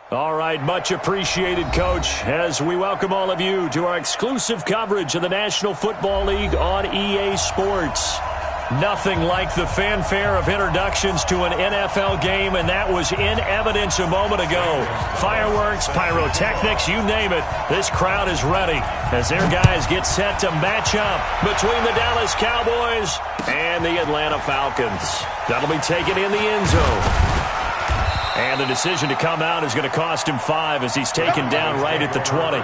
All right, much appreciated, Coach, as we welcome all of you to our exclusive coverage of the National Football League on EA Sports. Nothing like the fanfare of introductions to an NFL game, and that was in evidence a moment ago. Fireworks, pyrotechnics, you name it, this crowd is ready as their guys get set to match up between the Dallas Cowboys and the Atlanta Falcons. That'll be taken in the end zone. And the decision to come out is going to cost him 5 as he's taken down right at the 20.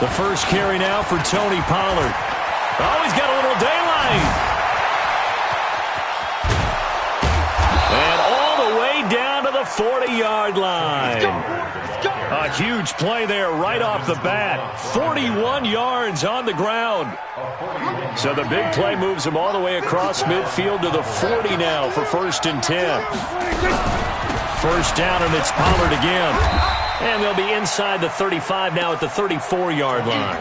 The first carry now for Tony Pollard. Oh, he's got a little daylight. And all the way down to the 40-yard line. A huge play there right off the bat. 41 yards on the ground. So the big play moves him all the way across midfield to the 40 now for 1st and 10. First down, and it's Pollard again. And they'll be inside the 35 now at the 34-yard line.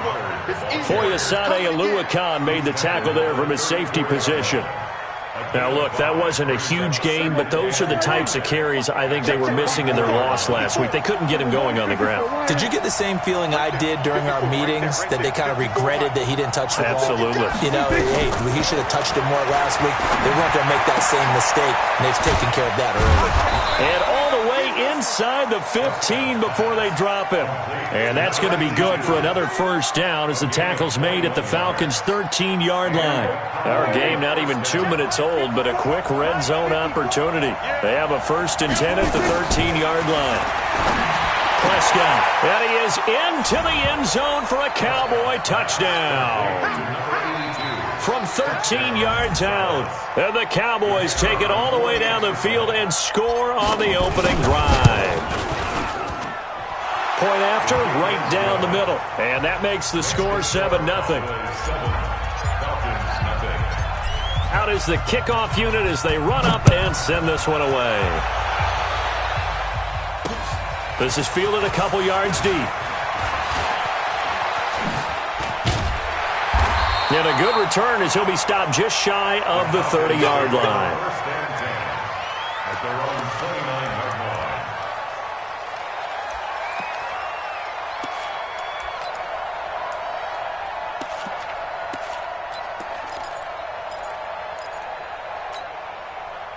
Foyesade Oluwakan made the tackle there from his safety position. Now, look, that wasn't a huge gain, but those are the types of carries I think they were missing in their loss last week. They couldn't get him going on the ground. Did you get the same feeling I did during our meetings, that they kind of regretted that he didn't touch the ball? Absolutely. You know, hey, he should have touched it more last week. They weren't going to make that same mistake, and they've taken care of that early. And all the way inside the 15 before they drop him. And that's going to be good for another first down as the tackle's made at the Falcons' 13-yard line. Our game not even 2 minutes old, but a quick red zone opportunity. They have a 1st and 10 at the 13-yard line. Prescott, and he is into the end zone for a Cowboy touchdown. From 13 yards out, and the Cowboys take it all the way down the field and score on the opening drive. Point after, right down the middle, and that makes the score 7-0. Out is the kickoff unit as they run up and send this one away. This is fielded a couple yards deep. And a good return as he'll be stopped just shy of the 30-yard line.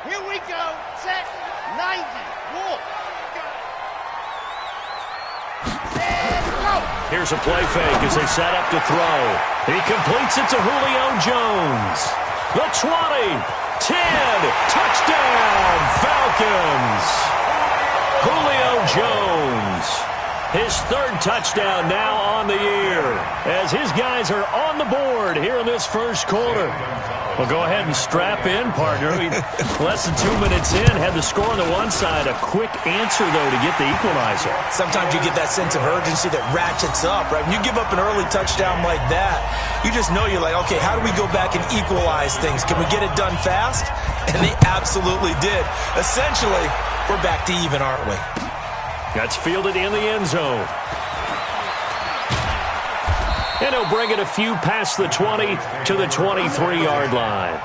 Here we go. Set. 90. Walk. Here's a play fake as they set up to throw. He completes it to Julio Jones. The 20, 10, touchdown, Falcons. Julio Jones, his 3rd touchdown now on the year as his guys are on the board here in this first quarter. Well, go ahead and strap in, partner. Less than 2 minutes in, had the score on the one side. A quick answer, though, to get the equalizer. Sometimes you get that sense of urgency that ratchets up, right? When you give up an early touchdown like that, you just know you're like, okay, how do we go back and equalize things? Can we get it done fast? And they absolutely did. Essentially, we're back to even, aren't we? That's fielded in the end zone. And he'll bring it a few past the 20 to the 23-yard line.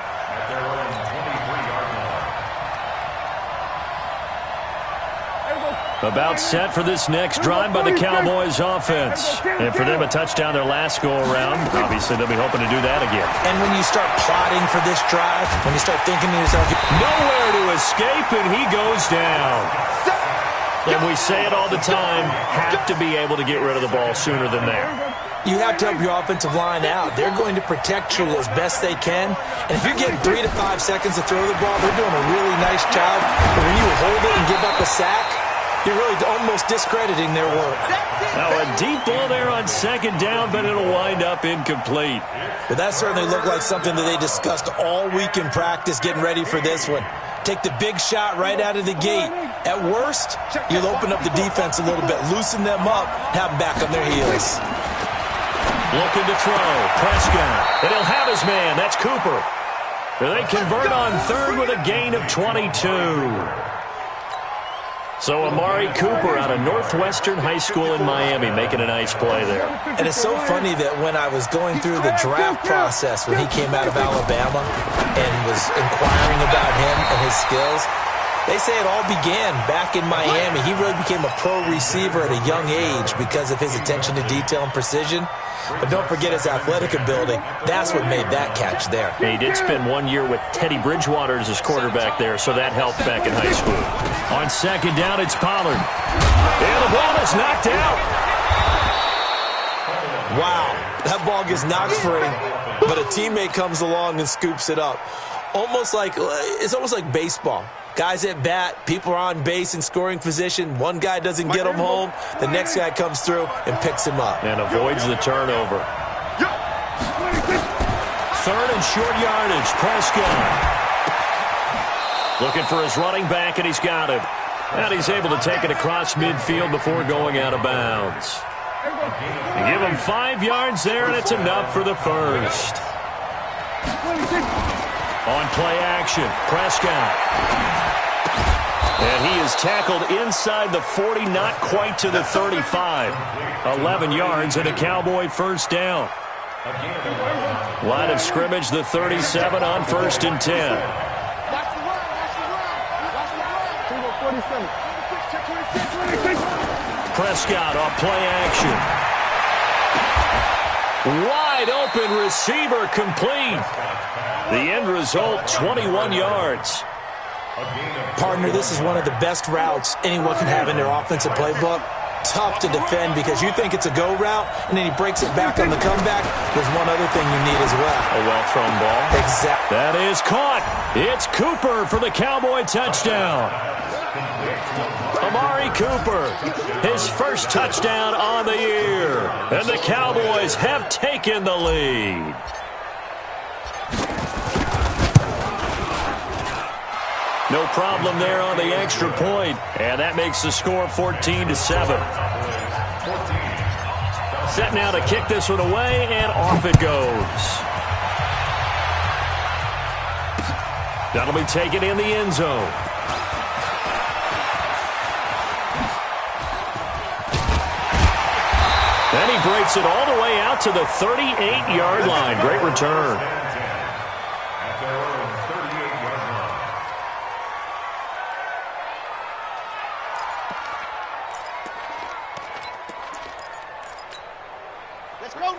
About set for this next drive by the Cowboys offense. And for them, a touchdown their last go-around. Obviously, they'll be hoping to do that again. And when you start plotting for this drive, when you start thinking to yourself, nowhere to escape, and he goes down. And we say it all the time, have to be able to get rid of the ball sooner than that. You have to help your offensive line out. They're going to protect you as best they can. And if you're getting 3 to 5 seconds to throw the ball, they're doing a really nice job. But when you hold it and give up a sack, you're really almost discrediting their work. Now a deep ball there on 2nd down, but it'll wind up incomplete. But that certainly looked like something that they discussed all week in practice getting ready for this one. Take the big shot right out of the gate. At worst, you'll open up the defense a little bit, loosen them up, have them back on their heels. Looking to throw. Prescott. And he'll have his man. That's Cooper. They convert on 3rd with a gain of 22. So Amari Cooper out of Northwestern High School in Miami making a nice play there. And it's so funny that when I was going through the draft process when he came out of Alabama and was inquiring about him and his skills, they say it all began back in Miami. He really became a pro receiver at a young age because of his attention to detail and precision. But don't forget his athletic ability. That's what made that catch there. He did spend 1 year with Teddy Bridgewater as his quarterback there, so that helped back in high school. On second down, it's Pollard. And the ball is knocked out. Wow, that ball gets knocked free, but a teammate comes along and scoops it up. It's almost like baseball. Guys at bat, people are on base in scoring position. One guy doesn't get him home. The next guy comes through and picks him up. And avoids the turnover. Third and short yardage, Prescott. Looking for his running back, and he's got him. And he's able to take it across midfield before going out of bounds. They give him 5 yards there, and it's enough for the first. On play action, Prescott. And he is tackled inside the 40, not quite to the 35. 11 yards and a Cowboy first down. Line of scrimmage, the 37 on 1st and 10. Prescott off play action. Wide open receiver complete. The end result, 21 yards. Partner, this is one of the best routes anyone can have in their offensive playbook. Tough to defend because you think it's a go route, and then he breaks it back on the comeback. There's one other thing you need as well. A well-thrown ball. Exactly. That is caught. It's Cooper for the Cowboy touchdown. Amari Cooper, his first touchdown on the year. And the Cowboys have taken the lead. No problem there on the extra point, and that makes the score 14-7. Set now to kick this one away, and off it goes. That'll be taken in the end zone. Then he breaks it all the way out to the 38-yard line. Great return.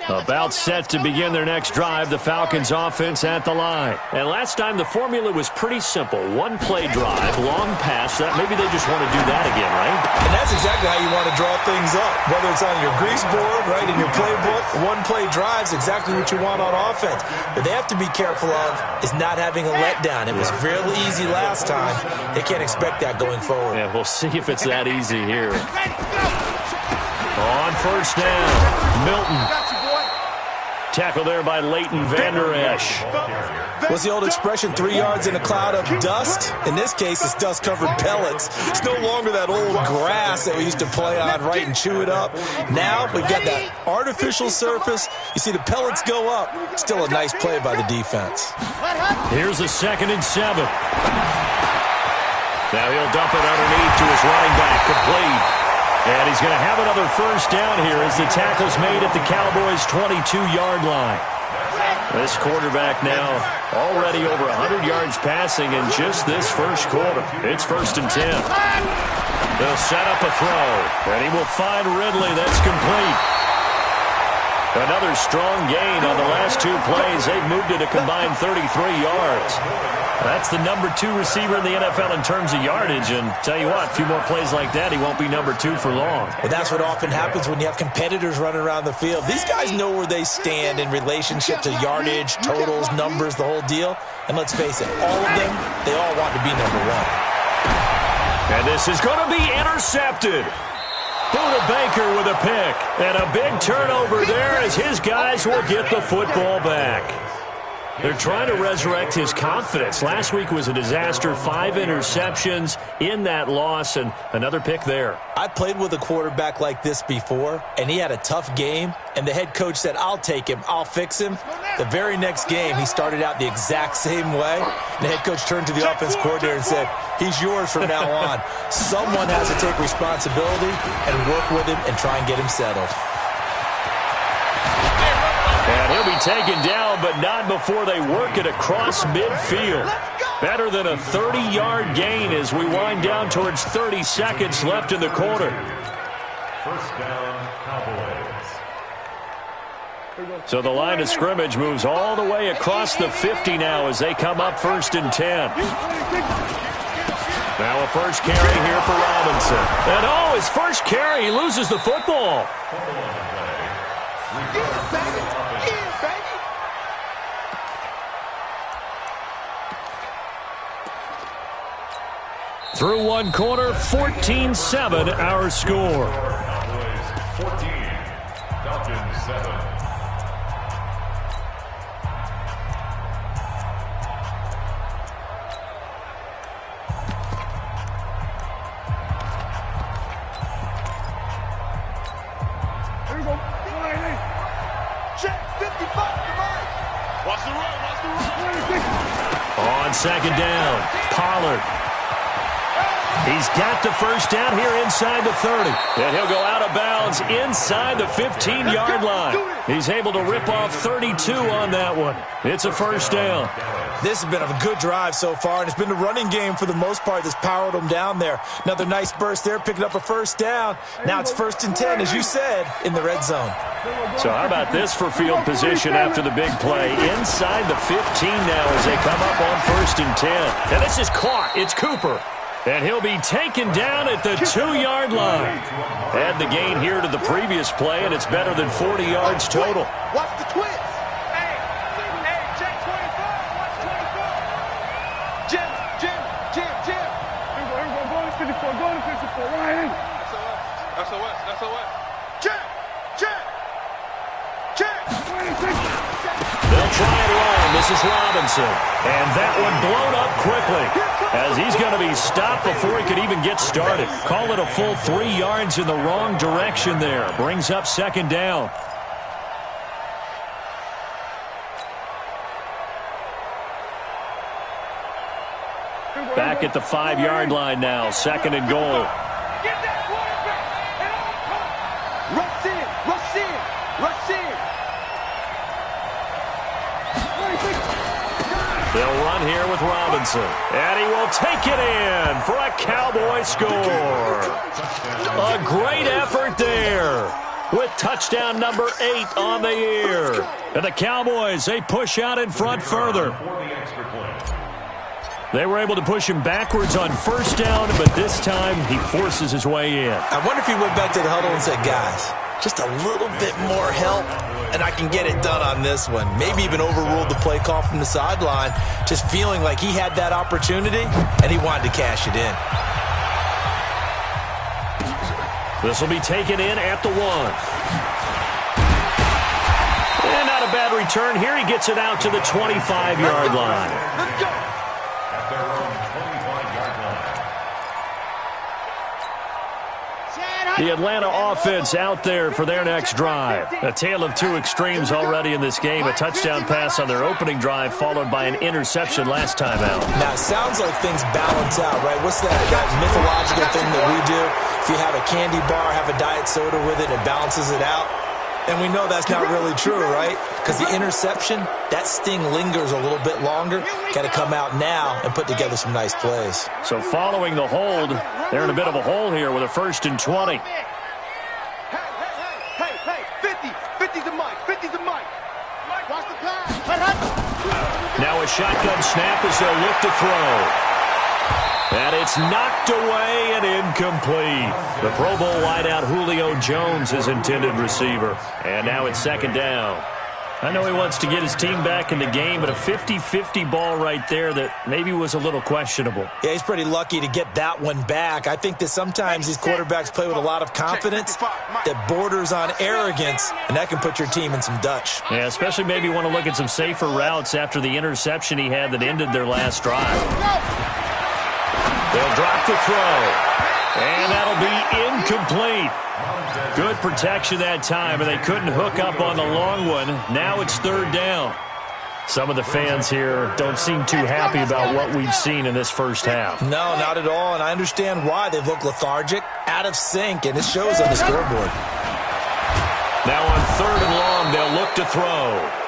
About set to begin their next drive, the Falcons offense at the line. And last time the formula was pretty simple. One play drive, long pass. That maybe they just want to do that again, right? And that's exactly how you want to draw things up. Whether it's on your grease board, right, in your playbook, one play drive is exactly what you want on offense. But they have to be careful of is not having a letdown. It was real easy last time. They can't expect that going forward. Yeah, we'll see if it's that easy here. On first down, Milton. Tackle there by Leighton Vander Esch. What's the old expression, 3 yards in a cloud of dust? In this case, it's dust-covered pellets. It's no longer that old grass that we used to play on, right, and chew it up. Now we've got that artificial surface. You see the pellets go up. Still a nice play by the defense. Here's a 2nd and 7. Now he'll dump it underneath to his running back, complete. And he's going to have another first down here as the tackle's made at the Cowboys' 22-yard line. This quarterback now already over 100 yards passing in just this first quarter. It's 1st and 10. They'll set up a throw, and he will find Ridley. That's complete. Another strong gain on the last 2 plays. They've moved it a combined 33 yards. That's the number 2 receiver in the NFL in terms of yardage. And tell you what, a few more plays like that, he won't be number 2 for long. Well, that's what often happens when you have competitors running around the field. These guys know where they stand in relationship to yardage, totals, numbers, the whole deal. And let's face it, all of them, they all want to be number 1. And this is going to be intercepted. Buda Baker with a pick. And a big turnover there as his guys will get the football back. They're trying to resurrect his confidence. Last week was a disaster, 5 interceptions in that loss, and another pick there. I played with a quarterback like this before, and he had a tough game, and the head coach said, I'll take him, I'll fix him. The very next game, he started out the exact same way. The head coach turned to the offense coordinator and said, he's yours from now on. Someone has to take responsibility and work with him and try and get him settled. And he'll be taken down, but not before they work it across midfield. Better than a 30-yard gain as we wind down towards 30 seconds left in the quarter. First down, Cowboys. So the line of scrimmage moves all the way across the 50 now as they come up 1st and 10. Now a first carry here for Robinson. And his first carry, he loses the football. Through one quarter, 14-7 our score. Cowboys 14, Falcons 7. On second down, Pollard. He's got the first down here inside the 30. And he'll go out of bounds inside the 15-yard line. He's able to rip off 32 on that one. It's a first down. This has been a good drive so far, and it's been the running game for the most part that's powered them down there. Another nice burst there, picking up a first down. Now it's 1st and 10, as you said, in the red zone. So how about this for field position after the big play? Inside the 15 now as they come up on 1st and 10. Now this is caught. It's Cooper. And he'll be taken down at the 2-yard line. Add the gain here to the previous play, and it's better than 40 yards total. Watch the twist. Hey, check 25. Watch 24. Jim. Here we go. Go to 54. Go to 54. Right in. SOS. Check. They'll try and run. This is Robinson. And that one blown up quickly as he's going to be stopped before he could even get started. Call it a full 3 yards in the wrong direction there. Brings up second down. Back at the 5-yard line now. 2nd and goal. They'll run here with Robinson. And he will take it in for a Cowboy score. A great effort there with touchdown number 8 on the year. And the Cowboys, they push out in front further. They were able to push him backwards on first down, but this time he forces his way in. I wonder if he went back to the huddle and said, guys, just a little bit more help, and I can get it done on this one. Maybe even overruled the play call from the sideline, just feeling like he had that opportunity, and he wanted to cash it in. This will be taken in at the 1. And not a bad return here. He gets it out to the 25-yard line. Let's go. At their own 25-yard line. The Atlanta offense out there for their next drive. A tale of two extremes already in this game. A touchdown pass on their opening drive followed by an interception last time out. Now, it sounds like things balance out, right? What's that mythological thing that we do? If you have a candy bar, have a diet soda with it, it balances it out. And we know that's not really true, right? Because the interception, that sting lingers a little bit longer. Got to come out now and put together some nice plays. So following the hold, they're in a bit of a hole here with a 1st and 20. Hey, 50's the mic, 50's the mic. Watch the pass. Now a shotgun snap as they'll look to throw. And it's knocked away and incomplete. The Pro Bowl wideout Julio Jones is intended receiver. And now it's 2nd down. I know he wants to get his team back in the game, but a 50-50 ball right there that maybe was a little questionable. Yeah, he's pretty lucky to get that one back. I think that sometimes these quarterbacks play with a lot of confidence that borders on arrogance, and that can put your team in some Dutch. Yeah, especially maybe want to look at some safer routes after the interception he had that ended their last drive. They'll drop the throw, and that'll be incomplete. Good protection that time, and they couldn't hook up on the long one. Now it's third down. Some of the fans here don't seem too happy about what we've seen in this first half. No, not at all, and I understand why. They look lethargic, out of sync, and it shows on the scoreboard. Now on third and long, they'll look to throw.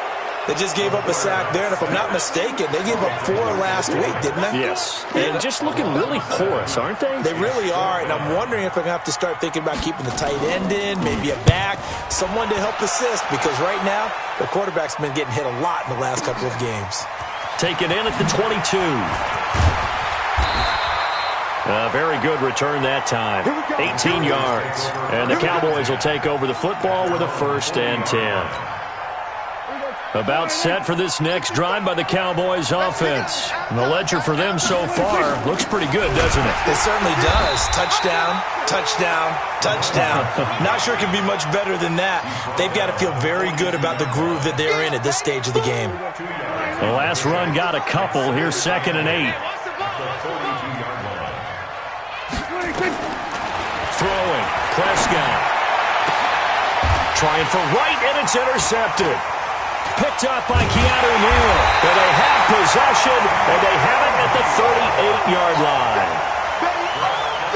They just gave up a sack there, and if I'm not mistaken, they gave up 4 last week, didn't they? Yes, and just looking really porous, aren't they? They really are, and I'm wondering if I'm going to have to start thinking about keeping the tight end in, maybe a back, someone to help assist, because right now, their quarterback's been getting hit a lot in the last couple of games. Taken in at the 22. A very good return that time. 18 yards. And the Cowboys will take over the football with a 1st and 10. About set for this next drive by the Cowboys offense. And the ledger for them so far looks pretty good, doesn't it? It certainly does. Touchdown, touchdown, touchdown. Not sure it can be much better than that. They've got to feel very good about the groove that they're in at this stage of the game. The last run got a couple. Here's 2nd and 8. Throwing. Prescott. Trying for right, and it's intercepted. Picked up by Keanu Neal. But they have possession, and they have it at the 38-yard line.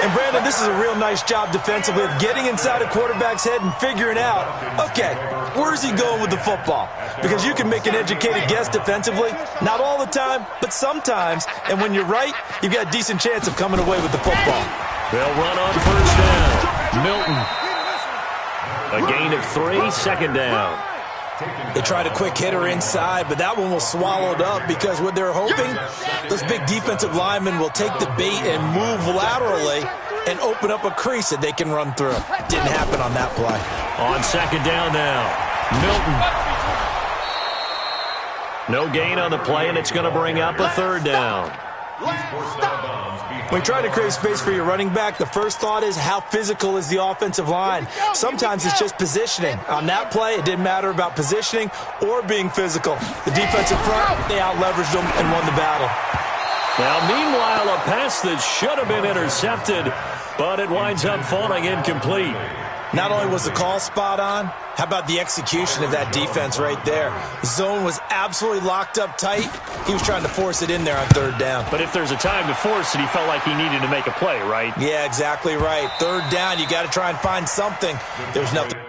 And, Brandon, this is a real nice job defensively of getting inside a quarterback's head and figuring out, okay, where's he going with the football? Because you can make an educated guess defensively, not all the time, but sometimes. And when you're right, you've got a decent chance of coming away with the football. They'll run on 1st down. Milton. A gain of 3, 2nd down. They tried a quick hitter inside, but that one was swallowed up because what they're hoping, those big defensive linemen will take the bait and move laterally and open up a crease that they can run through. Didn't happen on that play. On 2nd down now, Milton. No gain on the play, and it's going to bring up a 3rd down. When trying to create space for your running back, the first thought is how physical is the offensive line. Sometimes it's just positioning. On that play, it didn't matter about positioning or being physical. The defensive front, they out-leveraged them and won the battle. Now, meanwhile, a pass that should have been intercepted, but it winds up falling incomplete. Not only was the call spot on, how about the execution of that defense right there? The zone was absolutely locked up tight. He was trying to force it in there on 3rd down. But if there's a time to force it, he felt like he needed to make a play, right? Yeah, exactly right. 3rd down, you got to try and find something. There was nothing.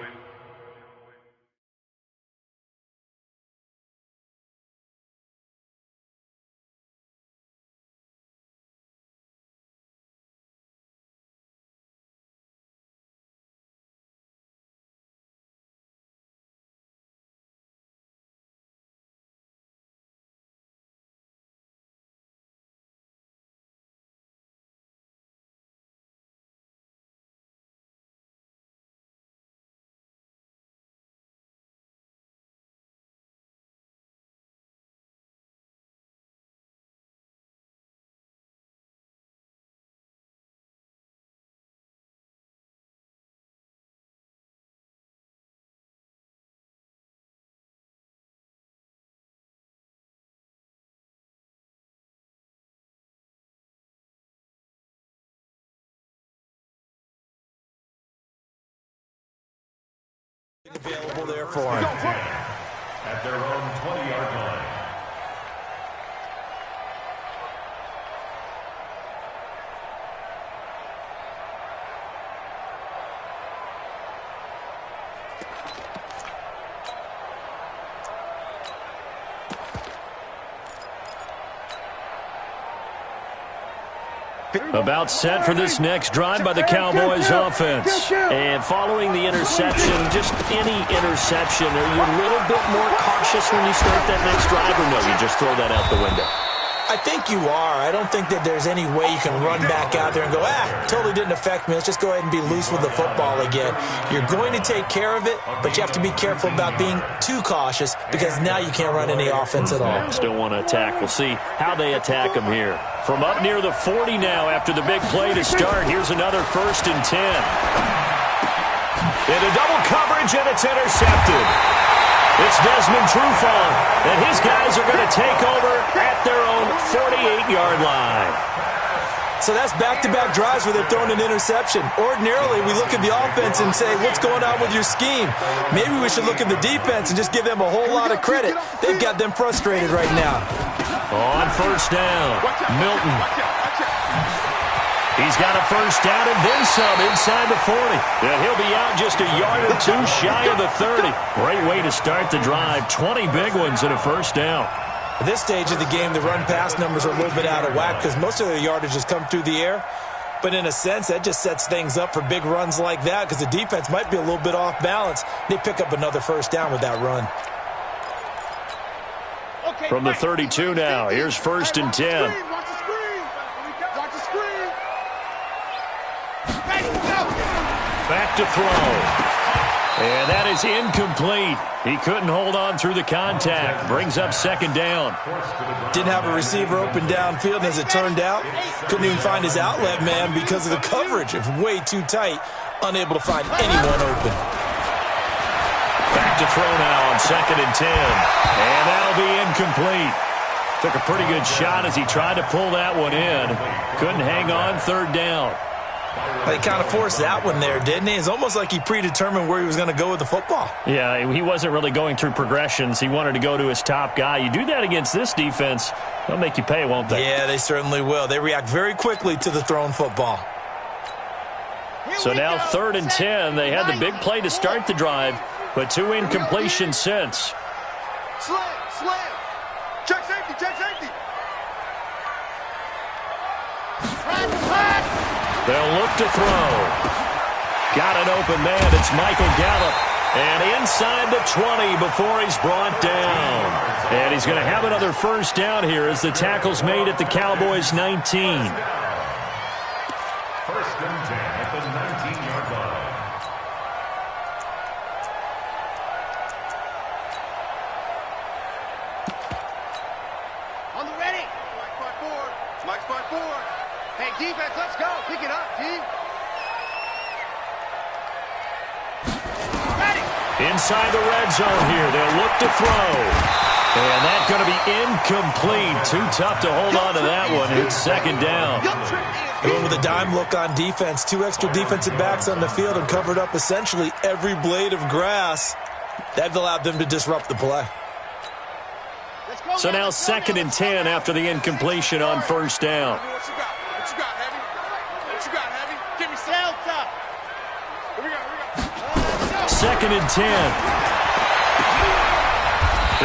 Available there for him. At their own 20-yard line. About set for this next drive by the Cowboys offense. And following the interception, just any interception, are you a little bit more cautious when you start that next drive, or no, you just throw that out the window? I think you are. I don't think that there's any way you can run back out there and go, totally didn't affect me. Let's just go ahead and be loose with the football again. You're going to take care of it, but you have to be careful about being too cautious because now you can't run any offense at all. Still want to attack. We'll see how they attack them here. From up near the 40 now after the big play to start, here's another 1st and 10. Into double coverage, and it's intercepted. It's Desmond Trufant, and his guys are going to take over at their own 48-yard line. So that's back-to-back drives where they're throwing an interception. Ordinarily, we look at the offense and say, what's going on with your scheme? Maybe we should look at the defense and just give them a whole lot of credit. They've got them frustrated right now. On 1st down, Milton. He's got a 1st down and then some inside the 40. And he'll be out just a yard or two shy of the 30. Great way to start the drive. 20 big ones and a 1st down. At this stage of the game, the run-pass numbers are a little bit out of whack because most of their yardage has come through the air. But in a sense, that just sets things up for big runs like that because the defense might be a little bit off balance. They pick up another 1st down with that run. From the 32 now, here's 1st and 10. Back to throw. And that is incomplete. He couldn't hold on through the contact. Brings up 2nd down. Didn't have a receiver open downfield, and as it turned out, couldn't even find his outlet man because of the coverage. It's way too tight, unable to find anyone open. Back to throw now on 2nd and 10. And that'll be incomplete. Took a pretty good shot as he tried to pull that one in. Couldn't hang on 3rd down. He kind of forced that one there, didn't he? It's almost like he predetermined where he was going to go with the football. Yeah, he wasn't really going through progressions. He wanted to go to his top guy. You do that against this defense, they'll make you pay, won't they? Yeah, they certainly will. They react very quickly to the thrown football. So now 3rd and 10. They had the big play to start the drive, but 2 incompletions since. Slam. Check safety. They'll look to throw. Got an open man. It's Michael Gallup. And inside the 20 before he's brought down. And he's going to have another 1st down here as the tackle's made at the Cowboys' 19. 1st and 10 at the 19-yard line. On the ready. Mike spot forward. Hey, defense, let's go. Pick it up, team. Ready. Inside the red zone here. They'll look to throw. And that's going to be incomplete. Too tough to hold on to that one. It's 2nd down. Going with a dime look on defense. 2 extra defensive backs on the field and covered up essentially every blade of grass. That allowed them to disrupt the play. So now 2nd and 10 after the incompletion on 1st down. What you got, Heavy? Give me sail top. Here we go. 2nd and 10.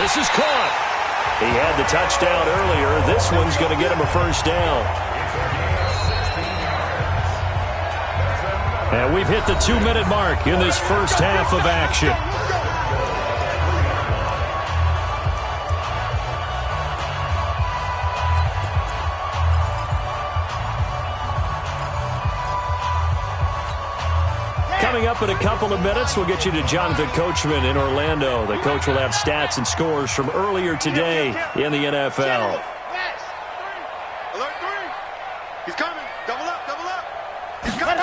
This is caught. He had the touchdown earlier. This one's going to get him a 1st down. And we've hit the 2-minute mark in this first half of action. Coming up in a couple of minutes, we'll get you to Jonathan Coachman in Orlando. The coach will have stats and scores from earlier today in the NFL. Alert 3. He's coming. Double up. He's coming.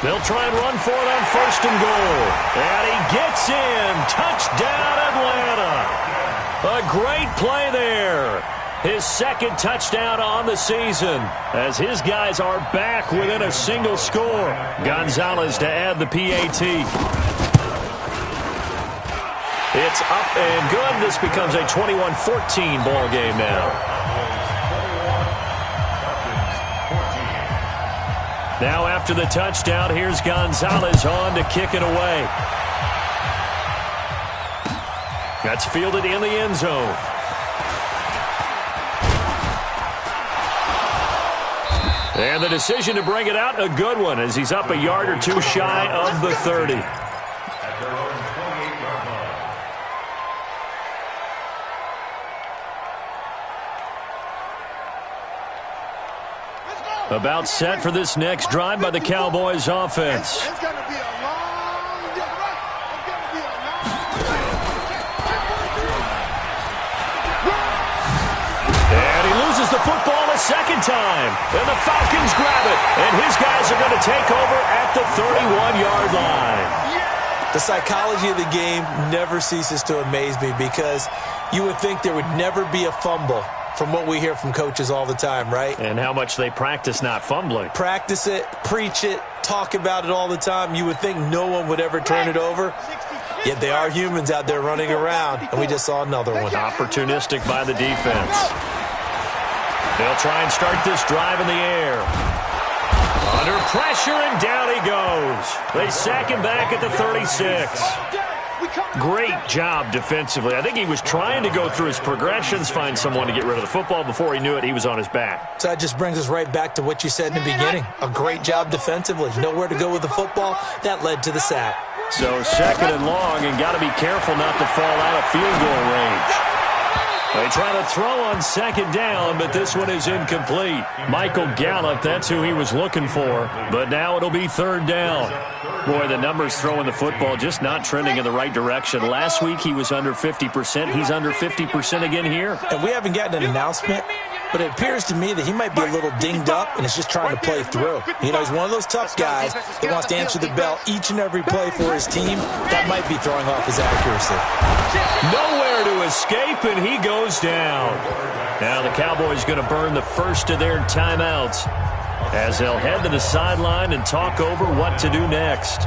They'll try and run for it on 1st and goal. And he gets in. Touchdown, Atlanta. A great play there. His 2nd touchdown on the season as his guys are back within a single score. Gonzalez to add the PAT. It's up and good. This becomes a 21-14 ball game now. Now after the touchdown, here's Gonzalez on to kick it away. That's fielded in the end zone. And the decision to bring it out, a good one, as he's up a yard or two shy of the 30. At their own 28-yard line. About set for this next drive by the Cowboys offense. It's going to be a long day. It's going to be a long And he loses the football a second time. And the Falcons grab it. And his guys are going to take over at the 31-yard line. The psychology of the game never ceases to amaze me because you would think there would never be a fumble from what we hear from coaches all the time, right? And how much they practice not fumbling. Practice it, preach it, talk about it all the time. You would think no one would ever turn it over. Yet they are humans out there running around, and we just saw another one. Opportunistic by the defense. They'll try and start this drive in the air. Under pressure, and down he goes. They sack him back at the 36. Great job defensively. I think he was trying to go through his progressions, find someone to get rid of the football. Before he knew it, he was on his back. So that just brings us right back to what you said in the beginning. A great job defensively. Nowhere to go with the football. That led to the sack. So second and long, and got to be careful not to fall out of field goal range. They try to throw on second down, but this one is incomplete. Michael Gallup, that's who he was looking for. But now it'll be third down. Boy, the numbers throwing the football just not trending in the right direction. Last week he was under 50%. He's under 50% again here. And we haven't gotten an announcement, but it appears to me that he might be a little dinged up and is just trying to play through. You know, he's one of those tough guys that wants to answer the bell each and every play for his team. That might be throwing off his accuracy. Nowhere to escape, and he goes down. Now the Cowboys going to burn the first of their timeouts as they'll head to the sideline and talk over what to do next.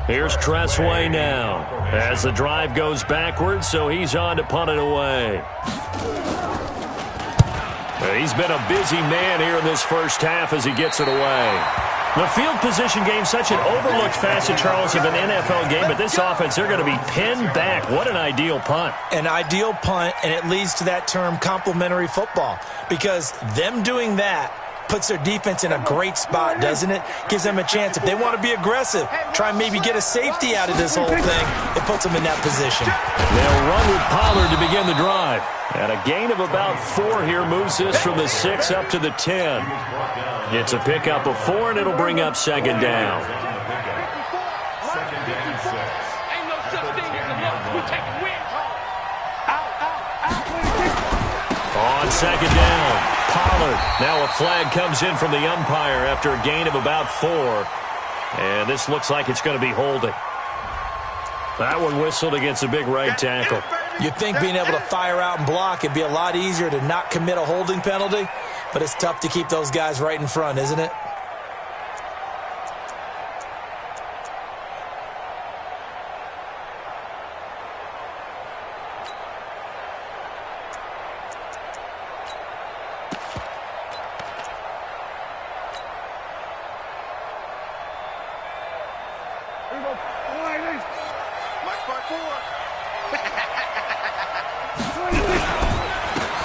Here's Tressway now as the drive goes backwards, so he's on to punt it away. He's been a busy man here in this first half as he gets it away. The field position game, such an overlooked facet, Charles, of an NFL game, but this offense, they're going to be pinned back. What an ideal punt. An ideal punt, and it leads to that term complementary football, because them doing that puts their defense in a great spot, doesn't it? Gives them a chance. If they want to be aggressive, try and maybe get a safety out of this whole thing, it puts them in that position. They'll run with Pollard to begin the drive. And a gain of about 4 here moves this from the 6 up to the 10. It's a pickup of 4, and it'll bring up second down. On second down, Pollard. Now a flag comes in from the umpire after a gain of about 4. And this looks like it's going to be holding. That one whistled against a big right tackle. You'd think being able to fire out and block, it'd be a lot easier to not commit a holding penalty, but it's tough to keep those guys right in front, isn't it?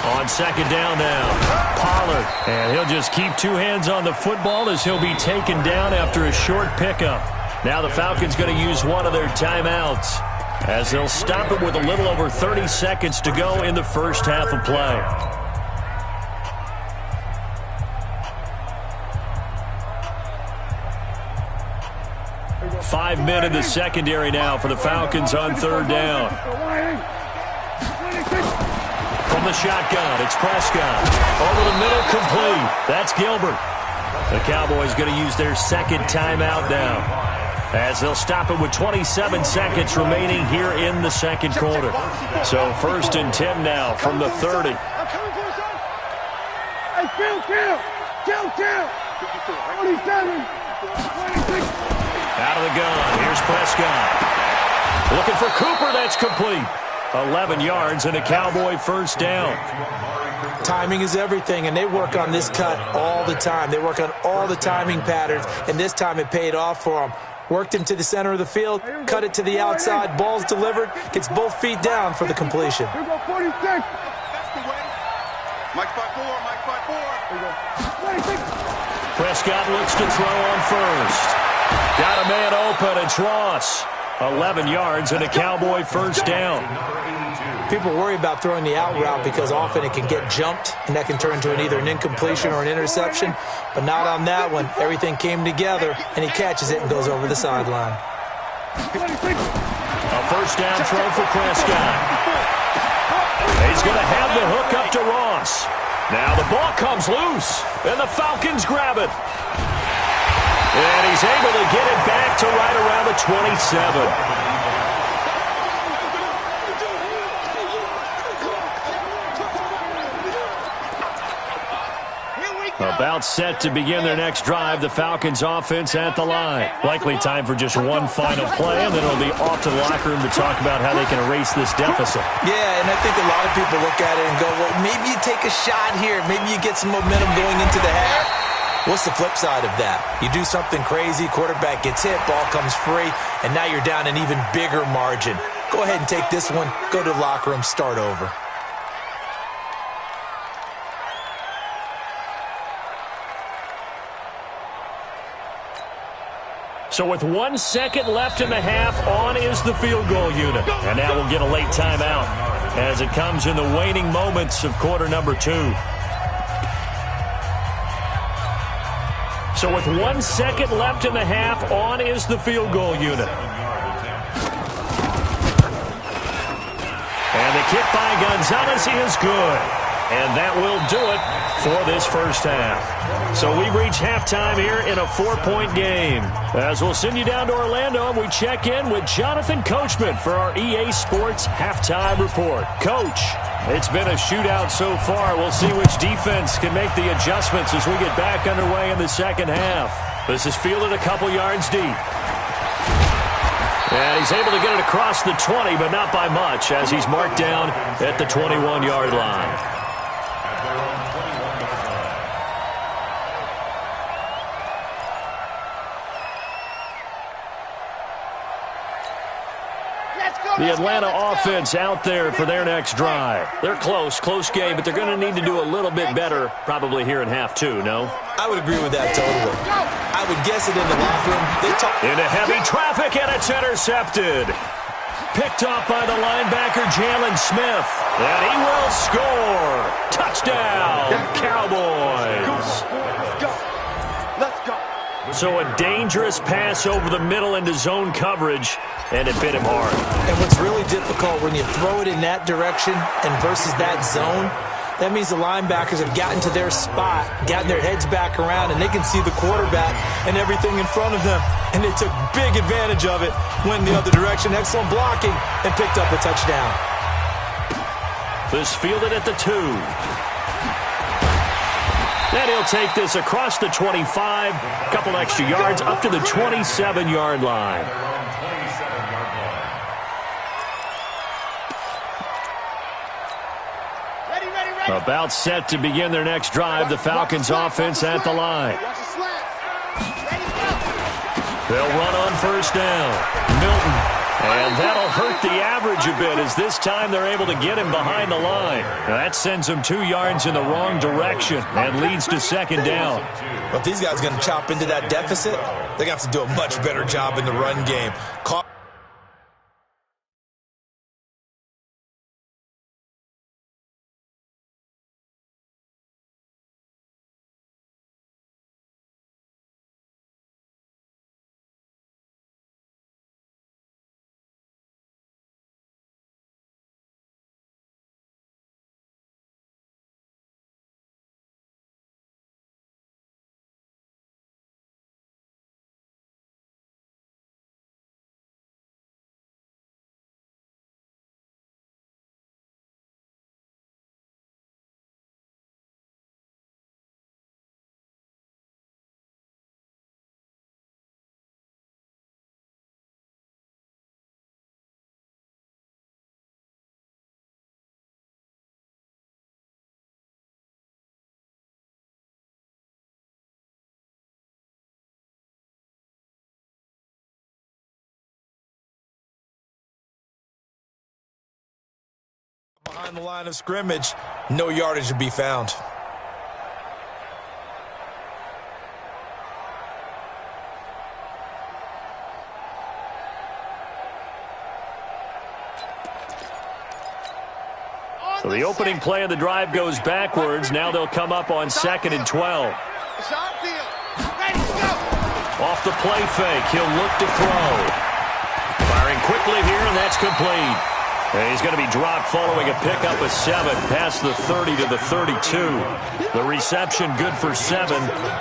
On second down now, Pollard. And he'll just keep 2 hands on the football as he'll be taken down after a short pickup. Now the Falcons going to use one of their timeouts as they'll stop it with a little over 30 seconds to go in the first half of play. Five men in the secondary now for the Falcons on third down. From the shotgun, it's Prescott. Over the middle, complete. That's Gilbert. The Cowboys going to use their second timeout now as they'll stop it with 27 seconds remaining here in the second quarter. So first and 10 now from the 30. Out of the gun, here's Prescott. Looking for Cooper, that's complete. 11 yards and a Cowboy first down. Timing is everything, and they work on this cut all the time. They work on all the timing patterns, and this time it paid off for them. Worked him to the center of the field, cut it to the outside, ball's delivered, gets both feet down for the completion. That's the way. Mike 5-4, Mike 5-4. Prescott looks to throw on first. Got a man open, it's Ross. 11 yards and a Cowboy first down. People worry about throwing the out route because often it can get jumped, and that can turn into either an incompletion or an interception. But not on that one. Everything came together, and he catches it and goes over the sideline. A first down throw for Prescott. He's going to have the hook up to Ross. Now the ball comes loose, and the Falcons grab it. And he's able to get it back to right around the 27. About set to begin their next drive, the Falcons offense at the line. Likely time for just one final play, and then it'll be off to the locker room to talk about how they can erase this deficit. Yeah, and I think a lot of people look at it and go, well, maybe you take a shot here. Maybe you get some momentum going into the half. What's the flip side of that? You do something crazy, quarterback gets hit, ball comes free, and now you're down an even bigger margin. Go ahead and take this one, go to the locker room, start over. So with 1 second left in the half, on is the field goal unit. And now we'll get a late timeout as it comes in the waning moments of quarter number 2. So with 1 second left in the half, on is the field goal unit. And the kick by Gonzalez is good. And that will do it for this first half. So we've reached halftime here in a 4-point game. As we'll send you down to Orlando, and we check in with Jonathan Coachman for our EA Sports Halftime Report. Coach, it's been a shootout so far. We'll see which defense can make the adjustments as we get back underway in the second half. This is fielded a couple yards deep. And he's able to get it across the 20, but not by much, as he's marked down at the 21-yard line. The Atlanta offense out there for their next drive. They're close game, but they're going to need to do a little bit better probably here in half 2, no? I would agree with that totally. I would guess it in the locker room. Into heavy traffic, and it's intercepted. Picked up by the linebacker, Jalen Smith. And he will score. Touchdown, Cowboys. Let's go. So a dangerous pass over the middle into zone coverage, and it bit him hard. And what's really difficult when you throw it in that direction and versus that zone, that means the linebackers have gotten to their spot, gotten their heads back around, and they can see the quarterback and everything in front of them. And they took big advantage of it, went in the other direction, excellent blocking, and picked up a touchdown. This fielded at the 2. Then he'll take this across the 25, a couple extra yards, up to the 27-yard line. About set to begin their next drive, the Falcons offense at the line. They'll run on first down. Milton. And that'll hurt the average a bit, as this time they're able to get him behind the line. Now that sends him 2 yards in the wrong direction and leads to second down. But if these guys are going to chop into that deficit, they're going to have to do a much better job in the run game. Behind the line of scrimmage, no yardage to be found. So the opening play of the drive goes backwards. Now they'll come up on 2nd and 12. It's on field. Ready, go. Off the play fake, he'll look to throw. Firing quickly here, and that's complete. And he's going to be dropped following a pickup of 7 past the 30 to the 32. The reception good for 7.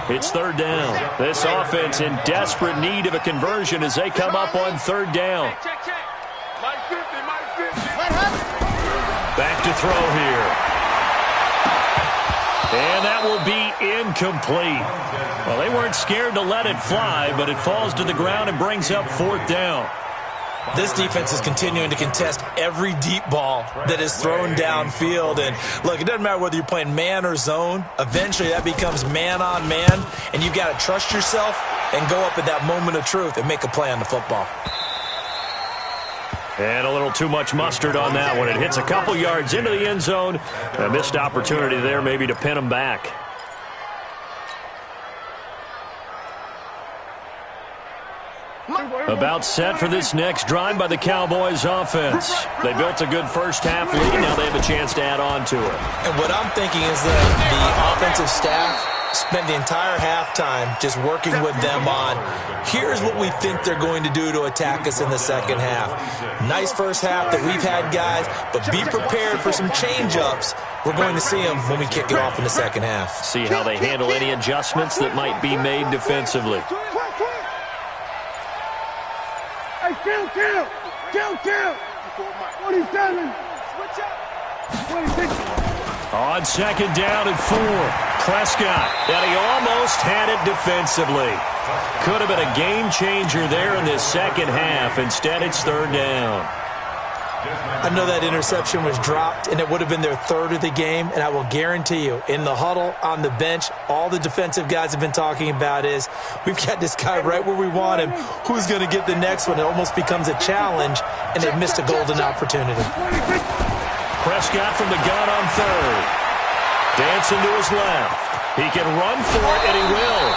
It's 3rd down. This offense in desperate need of a conversion as they come up on 3rd down. Check, check. Mike 50, Mike 50. Back to throw here. And that will be incomplete. Well, they weren't scared to let it fly, but it falls to the ground and brings up 4th down. This defense is continuing to contest every deep ball that is thrown downfield. And, look, it doesn't matter whether you're playing man or zone. Eventually, that becomes man on man, and you've got to trust yourself and go up at that moment of truth and make a play on the football. And a little too much mustard on that one. It hits a couple yards into the end zone. A missed opportunity there maybe to pin them back. About set for this next drive by the Cowboys offense. They built a good first-half lead. Now they have a chance to add on to it. And what I'm thinking is that the offensive staff spent the entire halftime just working with them on, here's what we think they're going to do to attack us in the second half. Nice first half that we've had, guys, but be prepared for some change-ups. We're going to see them when we kick it off in the second half. See how they handle any adjustments that might be made defensively. Hey, kill. 47. Switch up. 26. On 2nd down and 4. Prescott, and he almost had it defensively. Could have been a game changer there in this second half. Instead, it's 3rd down. I know that interception was dropped, and it would have been their 3rd of the game, and I will guarantee you, in the huddle, on the bench, all the defensive guys have been talking about is, we've got this guy right where we want him. Who's going to get the next one? It almost becomes a challenge, and they missed a golden opportunity. Prescott from the gun on 3rd. Dancing to his left. He can run for it, and he will.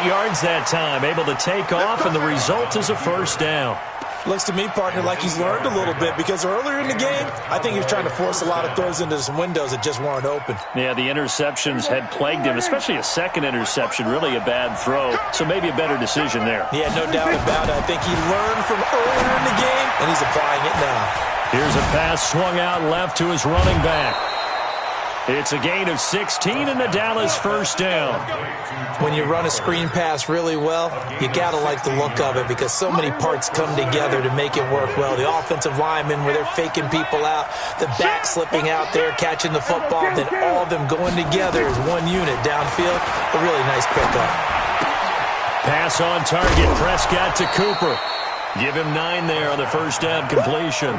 8 yards that time, able to take off, and the result is a 1st down. Looks to me, partner, like he's learned a little bit, because earlier in the game, I think he was trying to force a lot of throws into some windows that just weren't open. Yeah, the interceptions had plagued him, especially a second interception, really a bad throw, so maybe a better decision there. Yeah, no doubt about it. I think he learned from earlier in the game, and he's applying it now. Here's a pass swung out left to his running back. It's a gain of 16 and the Dallas 1st down. When you run a screen pass really well, you got to like the look of it because so many parts come together to make it work well. The offensive linemen, where they're faking people out, the back slipping out there, catching the football, then all of them going together as one unit downfield. A really nice pickup. Pass on target, Prescott to Cooper. Give him 9 there on the 1st down completion.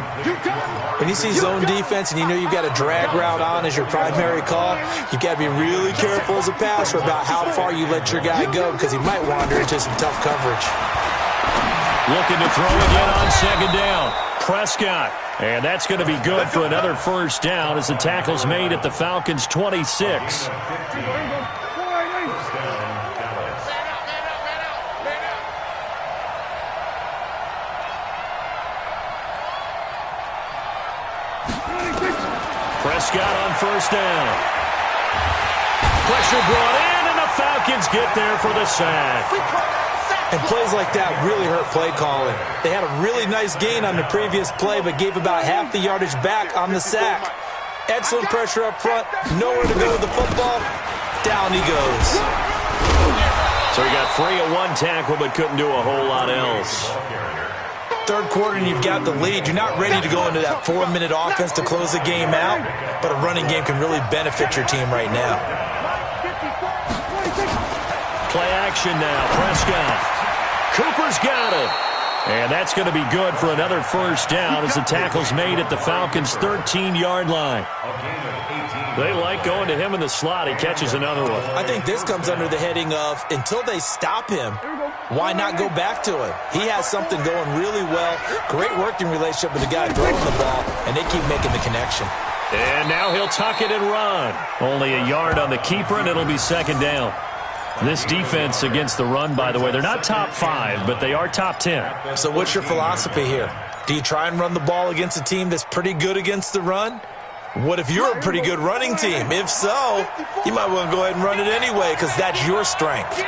When you see zone defense and you know you've got a drag route on as your primary call, you've got to be really careful as a passer about how far you let your guy go because he might wander into some tough coverage. Looking to throw again on 2nd down. Prescott. And that's going to be good for another 1st down as the tackle's made at the Falcons' 26. Prescott on 1st down. Pressure brought in, and the Falcons get there for the sack. And plays like that really hurt play calling. They had a really nice gain on the previous play, but gave about half the yardage back on the sack. Excellent pressure up front. Nowhere to go with the football. Down he goes. So he got free of one tackle, but couldn't do a whole lot else. 3rd quarter and you've got the lead. You're not ready to go into that 4-minute offense to close the game out, but a running game can really benefit your team right now. Play action now. Prescott. Cooper's got it. And that's going to be good for another 1st down as the tackle's made at the Falcons' 13-yard line. They like going to him in the slot. He catches another one. I think this comes under the heading of, until they stop him, why not go back to him? He has something going really well. Great working relationship with the guy throwing the ball, and they keep making the connection. And now he'll tuck it and run. Only a yard on the keeper, and it'll be 2nd down. This defense against the run, by the way, they're not top 5, but they are top 10. So what's your philosophy here? Do you try and run the ball against a team that's pretty good against the run? What if you're a pretty good running team? If so, you might want to go ahead and run it anyway because that's your strength.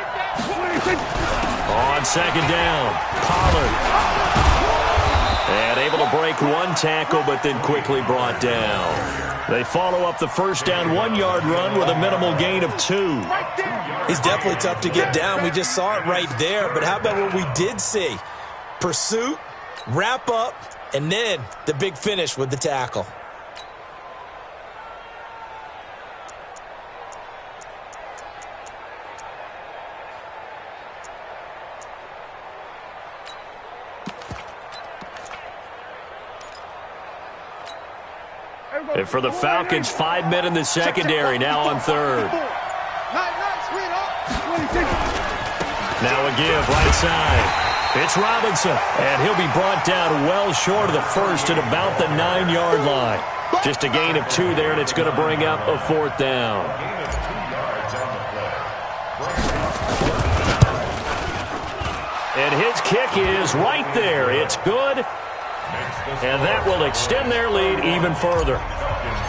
On second down, Pollard. And able to break one tackle, but then quickly brought down. They follow up the first down 1-yard run with a minimal gain of 2. He's definitely tough to get down. We just saw it right there. But how about what we did see? Pursuit, wrap up, and then the big finish with the tackle. And for the Falcons, 5 men in the secondary, now on third. Now a give, right side. It's Robinson, and he'll be brought down well short of the first at about the 9-yard line. Just a gain of 2 there, and it's going to bring up a 4th down. And his kick is right there. It's good. And that will extend their lead even further.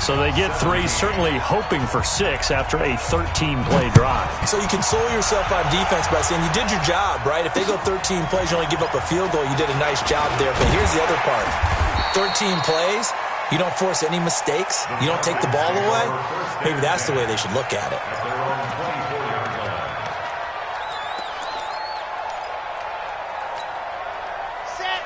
So they get 3, certainly hoping for 6 after a 13-play drive. So you console yourself on defense by saying you did your job, right? If they go 13 plays, you only give up a field goal, you did a nice job there. But here's the other part. 13 plays, you don't force any mistakes, you don't take the ball away. Maybe that's the way they should look at it.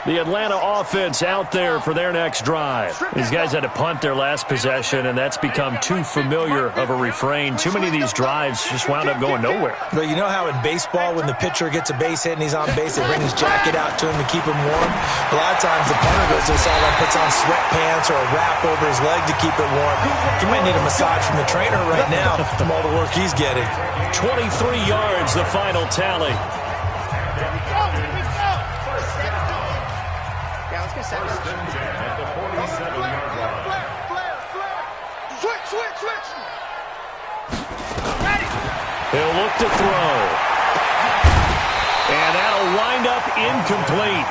The Atlanta offense out there for their next drive. These guys had to punt their last possession, and that's become too familiar of a refrain. Too many of these drives just wound up going nowhere. But you know how in baseball, when the pitcher gets a base hit and he's on base, they bring his jacket out to him to keep him warm? A lot of times the punter goes to the sideline, puts on sweatpants or a wrap over his leg to keep it warm. He might need a massage from the trainer right now from all the work he's getting. 23 yards, the final tally. First and 10 at the 47-yard line. Switch. He'll look to throw. And that'll wind up incomplete.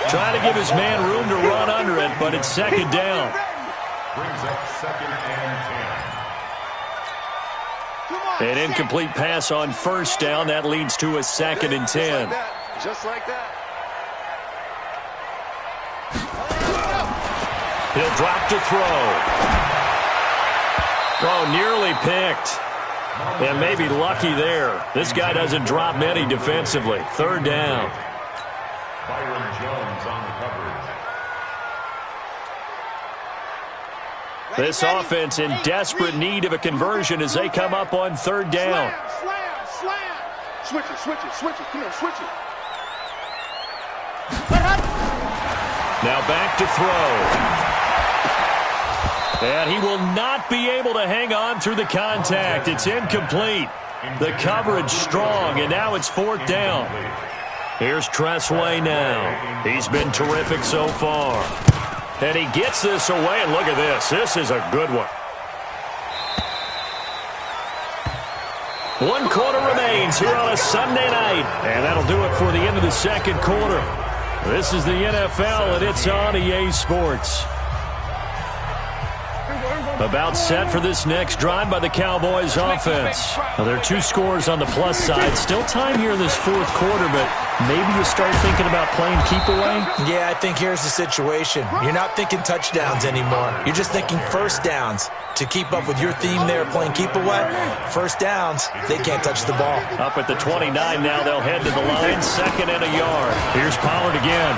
Trying to give his man room to run under it, but it's second down. Brings up 2nd and 10. An incomplete pass on first down. That leads to a 2nd and 10. Just like that. He'll drop to throw. Oh, nearly picked. And maybe lucky there. This guy doesn't drop many defensively. 3rd down. Byron Jones on the coverage. This offense in desperate need of a conversion as they come up on 3rd down. Slam. Switch it. Come on, switch it. Now back to throw. And he will not be able to hang on through the contact. It's incomplete. The coverage strong, and now it's 4th down. Here's Tressway now. He's been terrific so far. And he gets this away, and look at this. This is a good one. 1 quarter remains here on a Sunday night. And that'll do it for the end of the 2nd quarter. This is the NFL, and it's on EA Sports. About set for this next drive by the Cowboys offense. Now, there are 2 scores on the plus side. Still time here in this 4th quarter, but maybe you start thinking about playing keep away? Yeah, I think here's the situation. You're not thinking touchdowns anymore. You're just thinking first downs. To keep up with your theme there, playing keep away, first downs, they can't touch the ball. Up at the 29 now, they'll head to the line, 2nd and a yard. Here's Pollard again.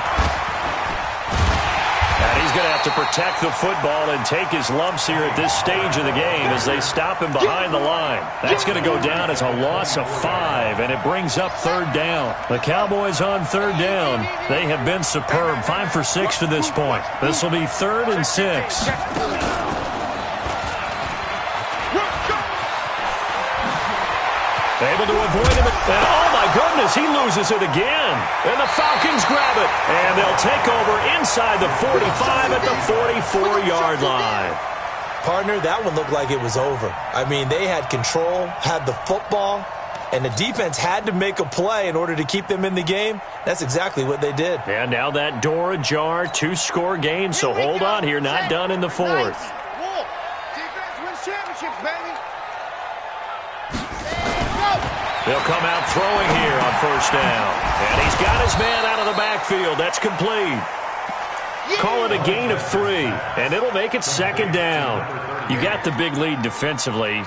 And he's going to have to protect the football and take his lumps here at this stage of the game as they stop him behind the line. That's going to go down as a loss of 5, and it brings up 3rd down. The Cowboys on 3rd down. They have been superb, 5 for 6 to this point. This will be 3rd and 6. Able to avoid him, and oh my goodness, he loses it again. And the Falcons grab it, and they'll take over inside the 45 at the 44-yard line. Partner, that one looked like it was over. I mean, they had control, had the football, and the defense had to make a play in order to keep them in the game. That's exactly what they did. And now that door ajar, 2-score game, so hold on here, not done in the 4th. Scholarships, baby. They'll come out throwing here on first down. And he's got his man out of the backfield. That's complete. Call it a gain of 3, and it'll make it second down. You got the big lead defensively.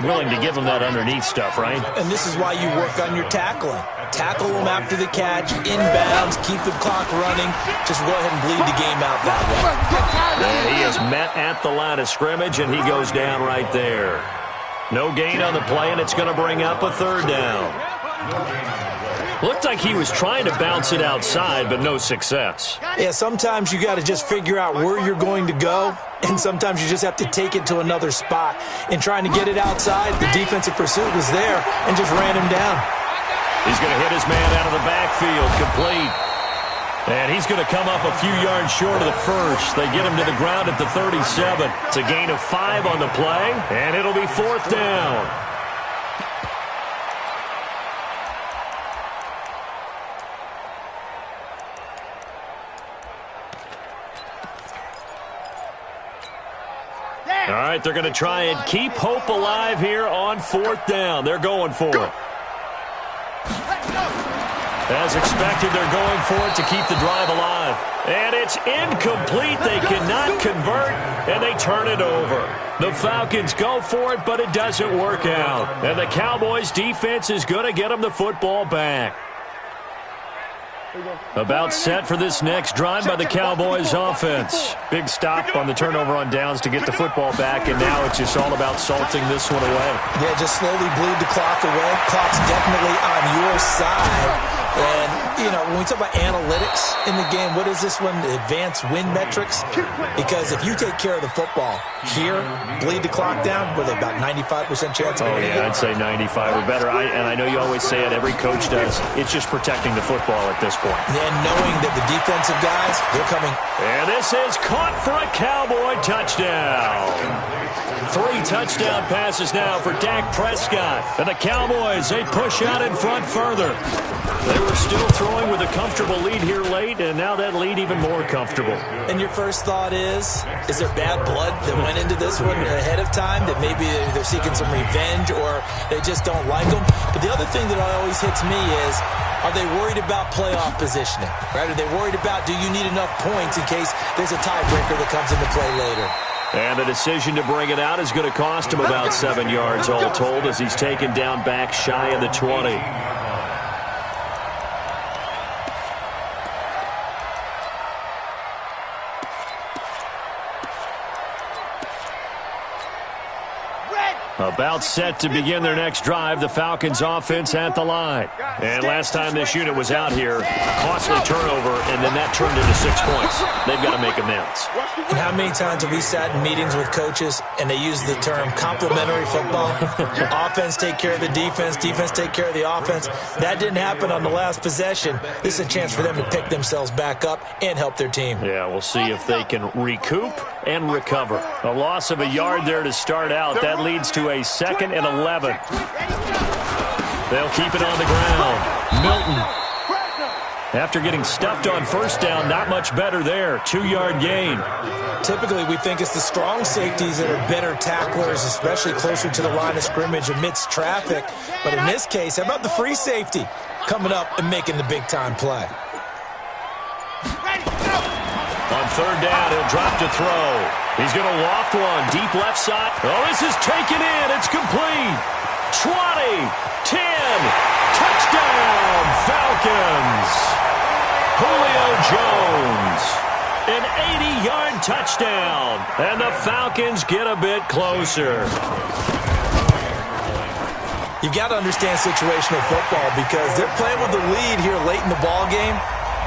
Willing to give them that underneath stuff, right? And this is why you work on your tackling. Tackle them after the catch, inbounds, keep the clock running. Just go ahead and bleed the game out that way. And he is met at the line of scrimmage, and he goes down right there. No gain on the play, and it's going to bring up a third down. Looked like he was trying to bounce it outside, but no success. Yeah, sometimes you got to just figure out where you're going to go, and sometimes you just have to take it to another spot. In trying to get it outside, the defensive pursuit was there and just ran him down. He's going to hit his man out of the backfield, complete. And he's going to come up a few yards short of the first. They get him to the ground at the 37. It's a gain of 5 on the play, and it'll be fourth down. All right, they're going to try and keep hope alive here on fourth down. They're going for it. As expected, they're going for it to keep the drive alive. And it's incomplete. They cannot convert, and they turn it over. The Falcons go for it, but it doesn't work out. And the Cowboys' defense is going to get them the football back. About set for this next drive by the Cowboys offense. Big stop on the turnover on downs to get the football back, and now it's just all about salting this one away. Yeah, just slowly bleed the clock away. Clock's definitely on your side. And, you know, when we talk about analytics in the game, what is this one? Advanced win metrics? Because if you take care of the football here, bleed the clock down, were they about 95% chance of winning? Oh, yeah, I'd say 95 or better. And I know you always say it, every coach does. It's just protecting the football at this point. And knowing that the defensive guys, they're coming. And this is caught for a Cowboy touchdown. 3 touchdown passes now for Dak Prescott. And the Cowboys, they push out in front further. They were still throwing with a comfortable lead here late, and now that lead even more comfortable. And your first thought is there bad blood that went into this one ahead of time, that maybe they're seeking some revenge or they just don't like them? But the other thing that always hits me is, are they worried about playoff positioning? Right? Are they worried about, do you need enough points in case there's a tiebreaker that comes into play later? And the decision to bring it out is going to cost him about 7 yards all told as he's taken down back shy of the 20. About set to begin their next drive, the Falcons offense at the line. And last time this unit was out here, costly turnover, and then that turned into 6 points. They've got to make amends. And how many times have we sat in meetings with coaches and they use the term complementary football? Offense take care of the defense, defense take care of the offense. That didn't happen on the last possession. This is a chance for them to pick themselves back up and help their team. Yeah, we'll see if they can recoup and recover. A loss of a yard there to start out. That leads to a 2nd and 11. They'll keep it on the ground. Milton, after getting stuffed on first down, not much better there. 2-yard gain. Typically, we think it's the strong safeties that are better tacklers, especially closer to the line of scrimmage amidst traffic. But in this case, how about the free safety coming up and making the big-time play? On third down, he'll drop to throw. He's going to loft one. Deep left side. Oh, this is taken in. It's complete. 20, 10, touchdown, Falcons. Julio Jones. An 80-yard touchdown. And the Falcons get a bit closer. You've got to understand situational football because they're playing with the lead here late in the ball game.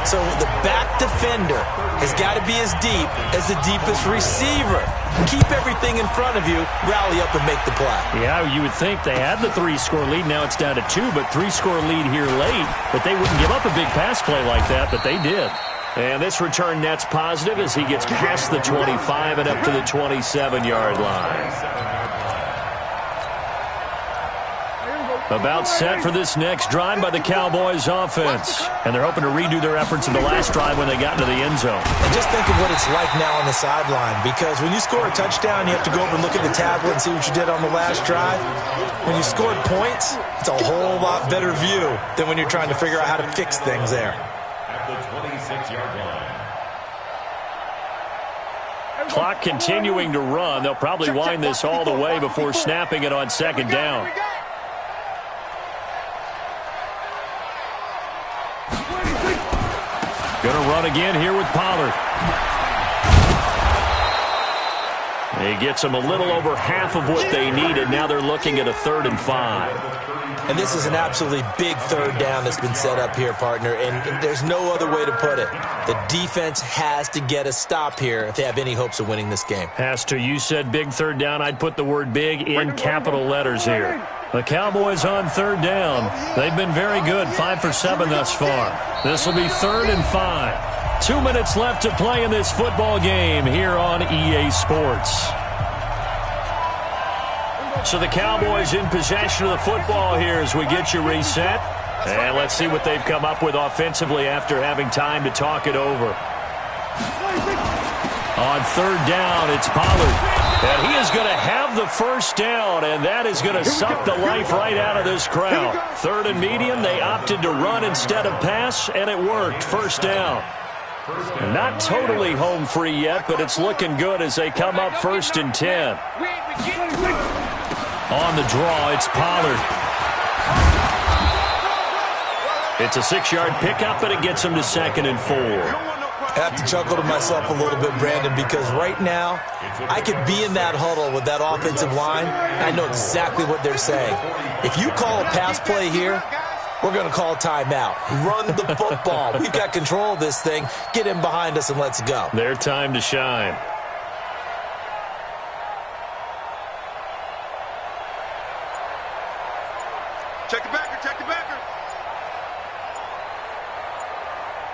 So the back defender has got to be as deep as the deepest receiver. Keep everything in front of you, rally up and make the play. Yeah, you would think they had the 3-score lead. Now it's down to 2, but 3-score lead here late. But they wouldn't give up a big pass play like that, but they did. And this return net's positive as he gets past the 25 and up to the 27-yard line. About set for this next drive by the Cowboys offense. And they're hoping to redo their efforts in the last drive when they got into the end zone. And just think of what it's like now on the sideline, because when you score a touchdown, you have to go over and look at the tablet and see what you did on the last drive. When you scored points, it's a whole lot better view than when you're trying to figure out how to fix things there. At the 26-yard line. Clock continuing to run. They'll probably wind this all the way before snapping it on second down. Going to run again here with Pollard. He gets them a little over half of what they needed. Now they're looking at a 3rd and 5. And this is an absolutely big third down that's been set up here, partner, and there's no other way to put it. The defense has to get a stop here if they have any hopes of winning this game. Has to. You said big third down. I'd put the word big in capital letters here. The Cowboys on 3rd down. They've been very good, 5 for 7 thus far. This will be 3rd and 5. 2 minutes left to play in this football game here on EA Sports. So the Cowboys in possession of the football here as we get you reset. And let's see what they've come up with offensively after having time to talk it over. On 3rd down, it's Pollard. And he is going to have the first down, and that is going to suck the life right out of this crowd. 3rd and medium, they opted to run instead of pass, and it worked. First down. Not totally home free yet, but it's looking good as they come up 1st and 10. On the draw, it's Pollard. It's a 6-yard pickup, and it gets him to 2nd and 4. I have to chuckle to myself a little bit, Brandon, because right now I could be in that huddle with that offensive line. I know exactly what they're saying. If you call a pass play here, we're going to call a timeout. Run the football. We've got control of this thing. Get in behind us and let's go. Their time to shine. Check the backer, check the backer.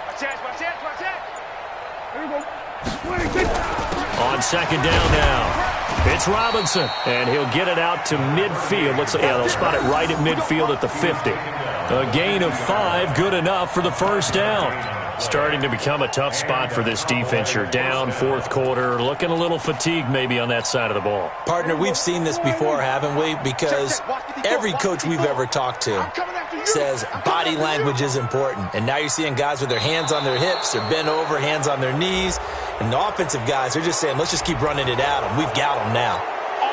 Watch that. There you go. 26. On 2nd down now. It's Robinson, and he'll get it out to midfield. They'll spot it right at midfield at the 50. A gain of 5, good enough for the first down. Starting to become a tough spot for this defense. You're down 4th quarter, looking a little fatigued maybe on that side of the ball. Partner, we've seen this before, haven't we? Because every coach we've ever talked to says body language is important. And now you're seeing guys with their hands on their hips, they're bent over, hands on their knees. And the offensive guys, they're just saying, let's just keep running it at them. We've got them now.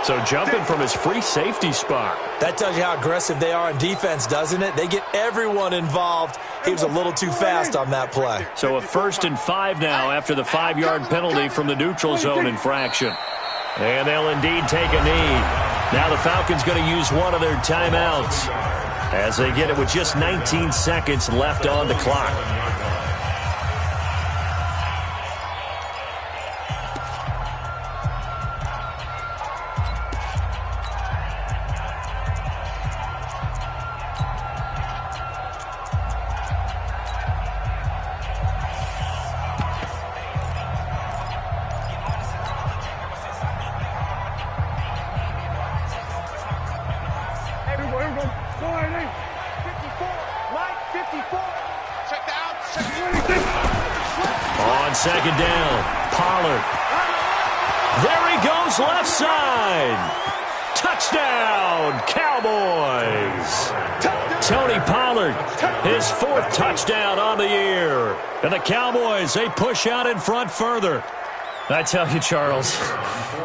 So jumping from his free safety spot. That tells you how aggressive they are on defense, doesn't it? They get everyone involved. He was a little too fast on that play. So a 1st and 5 now after the 5-yard penalty from the neutral zone infraction. And they'll indeed take a knee. Now the Falcons going to use one of their timeouts as they get it with just 19 seconds left on the clock. On 2nd down, Pollard. There he goes, left side. Touchdown, Cowboys. Tony Pollard, his 4th touchdown on the year. And the Cowboys, they push out in front further. I tell you, Charles,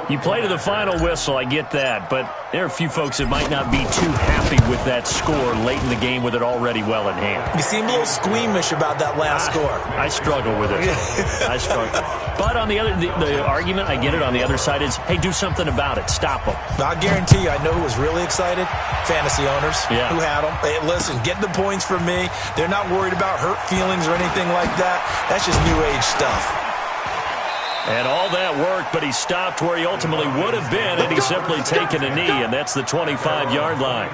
you play to the final whistle, I get that, but there are a few folks that might not be too happy with that score late in the game with it already well in hand. You seem a little squeamish about that last score. I struggle with it. I struggle. But on the argument, I get it, on the other side is, hey, do something about it. Stop them. I guarantee you, I know who was really excited. Fantasy owners who had them. Hey, listen, get the points from me. They're not worried about hurt feelings or anything like that. That's just new age stuff. And all that worked, but he stopped where he ultimately would have been, and he's simply taken a knee, and that's the 25-yard line.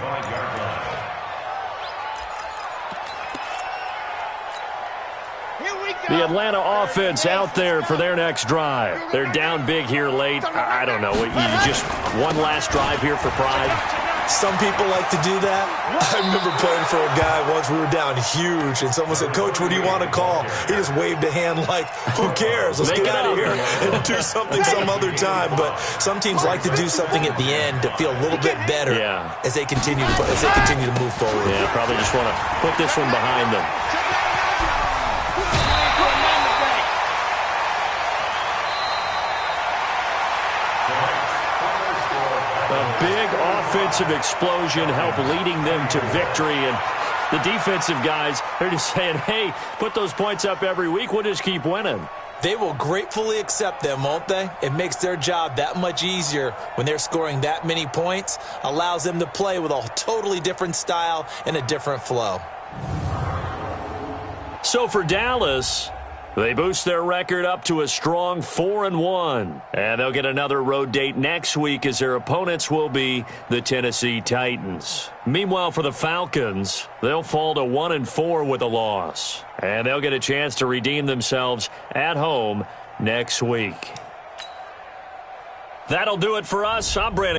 The Atlanta offense out there for their next drive. They're down big here late. I don't know. You just one last drive here for pride. Some people like to do that. I remember playing for a guy once. We were down huge, and someone said, "Coach, what do you want to call?" He just waved a hand like, "Who cares? Let's get out of here and do something some other time." But some teams like to do something at the end to feel a little bit better as they continue to move forward. Yeah, probably just want to put this one behind them. Offensive explosion help leading them to victory, and the defensive guys are just saying, hey, put those points up every week, we'll just keep winning. They will gratefully accept them, won't they? It makes their job that much easier when they're scoring that many points, allows them to play with a totally different style and a different flow. So for Dallas, they boost their record up to a strong 4-1. And they'll get another road date next week as their opponents will be the Tennessee Titans. Meanwhile, for the Falcons, they'll fall to 1-4 with a loss. And they'll get a chance to redeem themselves at home next week. That'll do it for us. I'm Brandon.